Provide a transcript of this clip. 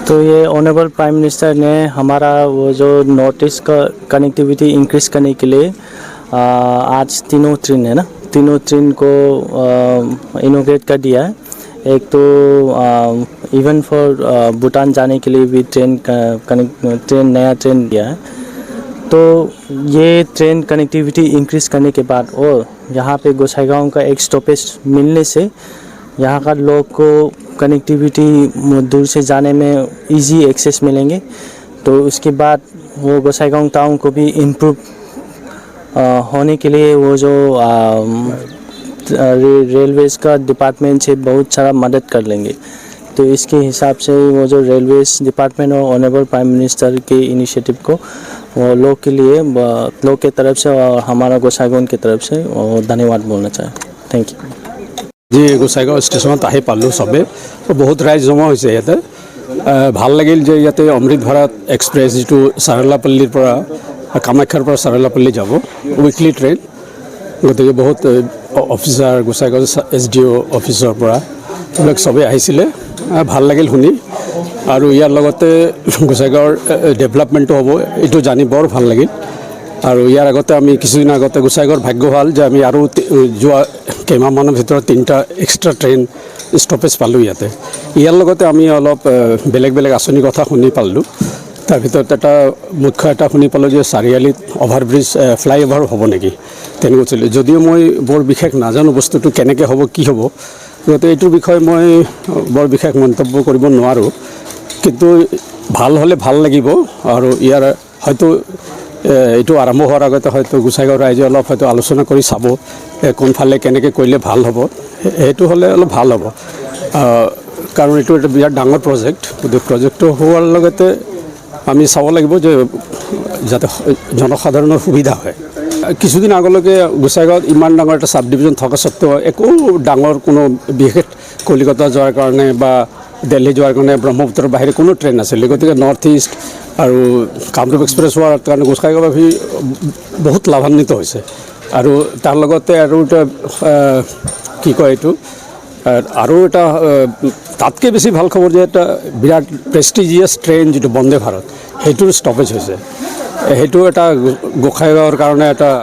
तो ये honourable prime minister ने हमारा वो जो नॉर्थ ईस्ट का कनेक्टिविटी इंक्रीज़ करने के लिए आज तीनों ट्रेन है ना, तीनों ट्रेन को इनोग्रेट कर दिया है। एक तो इवन फॉर भूटान जाने के लिए भी नया ट्रेन दिया है। तो ये ट्रेन कनेक्टिविटी इंक्रीज़ करने के बाद और यहाँ पे गोसाईगांव का एक स्टॉपेज मिलने से यहाँ का लोग को कनेक्टिविटी दूर से जाने में इजी एक्सेस मिलेंगे। तो उसके बाद वो गोसाईगांव टाउन को भी इम्प्रूव होने के लिए वो जो रेलवेज़ का डिपार्टमेंट से बहुत सारा मदद कर लेंगे। तो इसके हिसाब से वो जो रेलवेज़ डिपार्टमेंट और ऑनरेबल प्राइम मिनिस्टर के इनिशिएटिव को वो लोग के लिए लोग के तरफ से और हमारा गोसाईगांव की तरफ से धन्यवाद बोलना चाहें। थैंक यू जी। गोसाईगांव स्टेशনত आহি पाলোঁ सबे, बहुत राइज जमा হৈছে ইয়াতে। ভাল লাগিল যে ইয়াতে অমৃত ভাৰত এক্সপ্ৰেছ যিটো চাৰালাপল্লীৰ পৰা কামাখ্যাৰ পৰা চাৰালাপল্লী যাব উইকলি ট্ৰেইন, গতিকে বহুত অফিচাৰ গোসাইগাঁও SDO অফিচৰ পৰা এইবিলাক চবেই আহিছিলে। ভাল লাগিল শুনি, আৰু ইয়াৰ লগতে গোসাইগাঁৱৰ ডেভেলপমেণ্টটো হ'ব এইটো জানি বৰ ভাল লাগিল। আৰু ইয়াৰ আগতে আমি কিছুদিন আগতে গোসাইগাঁৱৰ ভাগ্য ভাল যে আমি আৰু যোৱা কেইমাহমানৰ ভিতৰত 3টা এক্সট্ৰা ট্ৰেইন ষ্টপেজ পালোঁ ইয়াতে। ইয়াৰ লগতে আমি অলপ বেলেগ বেলেগ আঁচনিৰ কথা শুনি পালোঁ। তাৰ ভিতৰত এটা মুখ্য এটা শুনি পালোঁ যে চাৰিআলিত অভাৰব্ৰিজ ফ্লাইঅভাৰ হ'ব নেকি, তেনেকৈ চলি। যদিও মই বৰ বিশেষ নাজানো বস্তুটো কেনেকৈ হ'ব কি হ'ব, গতিকে এইটোৰ বিষয়ে মই বৰ বিশেষ মন্তব্য কৰিব নোৱাৰোঁ। কিন্তু ভাল হ'লে ভাল লাগিব, আৰু ইয়াৰ হয়তো এইটো আৰম্ভ হোৱাৰ আগতে হয়তো গোসাইগাঁও ৰাইজে অলপ হয়তো আলোচনা কৰি চাব কোনফালে কেনেকৈ কৰিলে ভাল হ'ব। সেইটো হ'লে অলপ ভাল হ'ব, কাৰণ এইটো এটা বিৰাট ডাঙৰ প্ৰজেক্ট। গতিকে প্ৰজেক্টটো হোৱাৰ লগতে আমি চাব লাগিব যে যাতে জনসাধাৰণৰ সুবিধা হয়। কিছুদিন আগলৈকে গোসাইগাঁৱত ইমান ডাঙৰ এটা চাব ডিভিজন থকা স্বত্তেও একো ডাঙৰ কোনো বিশেষ কলিকতা যোৱাৰ কাৰণে বা দিল্লী যোৱাৰ কাৰণে ব্ৰহ্মপুত্ৰৰ বাহিৰে কোনো ট্ৰেইন নাছিলে। গতিকে নৰ্থ ইষ্ট আৰু কামৰূপ এক্সপ্ৰেছ হোৱাৰ কাৰণে গোসাইগাঁওবাসী বহুত লাভান্বিত হৈছে। আৰু তাৰ লগতে আৰু এটা কি কয় এইটো আৰু এটা তাতকৈ বেছি ভাল খবৰ যে এটা বিৰাট প্ৰেষ্টিজিয়াছ ট্ৰেইন যিটো বন্দে ভাৰত সেইটোৰ ষ্টপেজ হৈছে। সেইটো এটা গোসাইগাঁৱৰ কাৰণে এটা